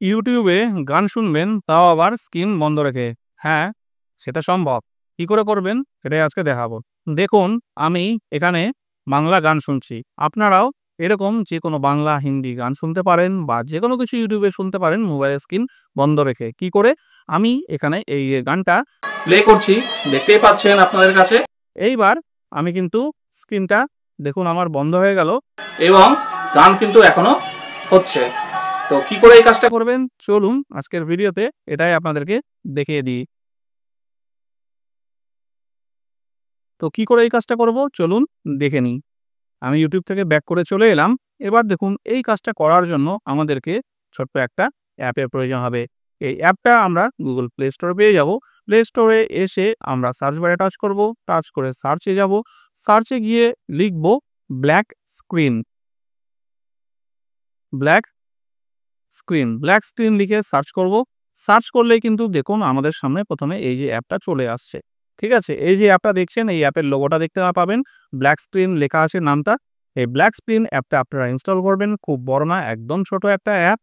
ইউটিউবে গান শুনবেন তাও আবার স্ক্রিন বন্ধ রেখে। হ্যাঁ, সেটা সম্ভব। কি করে করবেন সেটাই আজকে দেখাবো। দেখুন, আমি এখানে বাংলা গান শুনছি। আপনারাও এরকম যেকোনো বাংলা, হিন্দি গান শুনতে পারেন বা যেকোনো কিছু ইউটিউবে শুনতে পারেন মোবাইলের স্ক্রিন বন্ধ রেখে। কি করে? আমি এখানে এই যে গানটা প্লে করছি, দেখতেই পাচ্ছেন আপনাদের কাছে। এইবার আমি কিন্তু স্ক্রিনটা দেখুন আমার বন্ধ হয়ে গেল এবং গান কিন্তু এখনো হচ্ছে। তো কি করে এই কাজটা করবেন চলুন আজকের ভিডিওতে এটাই আপনাদেরকে দেখিয়ে দিই। তো কি করে এই কাজটা করব চলুন দেখে নিই। আমি ইউটিউব থেকে ব্যাক করে চলে এলাম। এবার দেখুন এই কাজটা করার জন্য আমাদেরকে ছোট্ট একটা অ্যাপের প্রয়োজন হবে। এই অ্যাপটা আমরা গুগল প্লে স্টোরে পেয়ে যাব। প্লে স্টোরে এসে আমরা সার্চ বারে টাচ করব, টাচ করে সার্চে যাব। সার্চে গিয়ে লিখব black screen. Black black screen লিখে সার্চ করব। সার্চ করলেই কিন্তু দেখুন আমাদের সামনে প্রথমে এই যে অ্যাপটা চলে আসছে। ঠিক আছে? এই যে অ্যাপটা দেখছেন এই অ্যাপের লোগোটা দেখতে পাবেন। ব্ল্যাক স্ক্রিন লেখা আছে নামটা। এই ব্ল্যাক স্ক্রিন অ্যাপটা আপনারা ইনস্টল করবেন। খুব বড় না, একদম ছোট একটা অ্যাপ।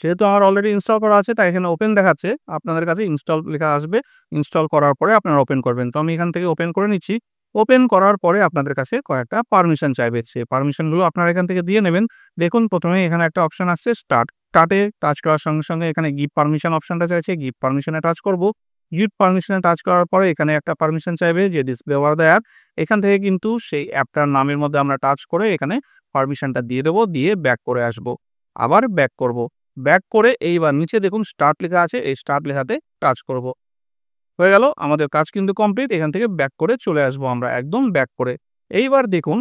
যেহেতু আমার অলরেডি ইনস্টল করা আছে তাই এখানে ওপেন দেখাচ্ছে। আপনাদের কাছে ইনস্টল লেখা আসবে। ইনস্টল করার পরে আপনারা ওপেন করবেন। তো আমি এখান থেকে ওপেন করে নিচ্ছি। ওপেন করার পরে আপনাদের কাছে কয়েকটা পারমিশন চাইবে। সেই পারমিশনগুলো আপনারা এখান থেকে দিয়ে নেবেন। দেখুন প্রথমে এখানে একটা অপশন আসছে স্টার্টে টাচ করার সঙ্গে, সঙ্গে এখানে গিভ পারমিশন অপশনটা চাইছে। গিভ পারমিশনে টাচ করব। গিভ পারমিশনে টাচ করার পরে এখানে একটা পারমিশন চাইবে যে ডিসপ্লে ওভার দ্য অ্যাপ। এখান থেকে কিন্তু সেই অ্যাপটার নামের মধ্যে আমরা টাচ করে এখানে পারমিশনটা দিয়ে দেব। দিয়ে ব্যাক করে আসব। আবার ব্যাক করব। ব্যাক করে এইবার নিচে দেখুন স্টার্ট লেখা আছে। এই স্টার্ট লেখাতে টাচ করব। হয়ে গেল আমাদের কাজ কিন্তু কমপ্লিট। এখান থেকে ব্যাক করে চলে আসবো আমরা একদম ব্যাক করে। এইবার দেখুন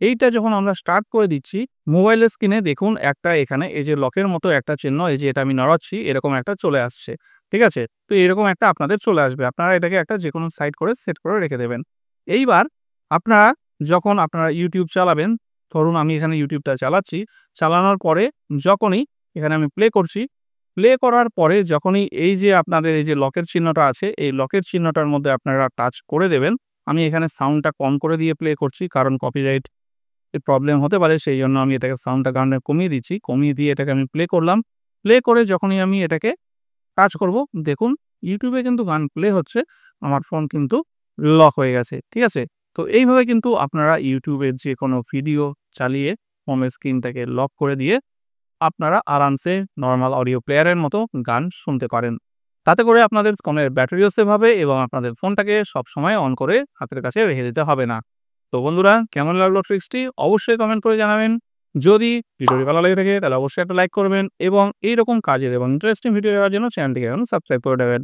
এইটা যখন আমরা স্টার্ট করে দিচ্ছি মোবাইলের স্ক্রিনে দেখুন একটা এখানে এই যে লকের মতো একটা চিহ্ন এই যে এটা আমি নড়াচ্ছি এরকম একটা চলে আসছে। ঠিক আছে? তো এরকম একটা আপনাদের চলে আসবে। আপনারা এটাকে একটা যেকোনো সাইড করে সেট করে রেখে দেবেন। এইবার আপনারা যখন আপনারা ইউটিউব চালাবেন, ধরুন আমি এখানে ইউটিউবটা চালাচ্ছি, চালানোর পরে যখনই এখানে আমি প্লে করছি, প্লে করার পরে যখনই এই যে আপনাদের এই যে লকের চিহ্নটা আছে, এই লকের চিহ্নটার মধ্যে আপনারা টাচ করে দেবেন। আমি এখানে সাউন্ডটা কম করে দিয়ে প্লে করছি কারণ কপিরাইট এর প্রবলেম হতে পারে সেইজন্য আমি এটাকে সাউন্ডটা গানের কমিয়ে দিচ্ছি। কমিয়ে দিয়ে এটাকে আমি প্লে করলাম। প্লে করে যখনই আমি এটাকে টাচ করব, দেখুন ইউটিউবে কিন্তু গান প্লে হচ্ছে। আমার ফোন কিন্তু লক হয়ে গেছে। ঠিক আছে? তো এইভাবে কিন্তু আপনারা ইউটিউবের যেকোনো ভিডিও চালিয়ে হোম স্ক্রিনটাকে লক করে দিয়ে আপনারা আরামসে নরমাল অডিও প্লেয়ারের মতো গান শুনতে পারেন। তাতে করে আপনাদের ফোনের ব্যাটারিও সেভ হবে এবং আপনাদের ফোনটাকে সবসময় অন করে হাতের কাছে রেখে দিতে হবে না। তো বন্ধুরা কেমন লাগলো ট্রিক্সটি অবশ্যই কমেন্ট করে জানাবেন। যদি ভিডিওটি ভালো লেগে থাকে তাহলে অবশ্যই একটা লাইক করবেন এবং এইরকম কাজের এবং ইন্টারেস্টিং ভিডিও দেওয়ার জন্য চ্যানেলটিকে এখন সাবস্ক্রাইব করে দেবেন।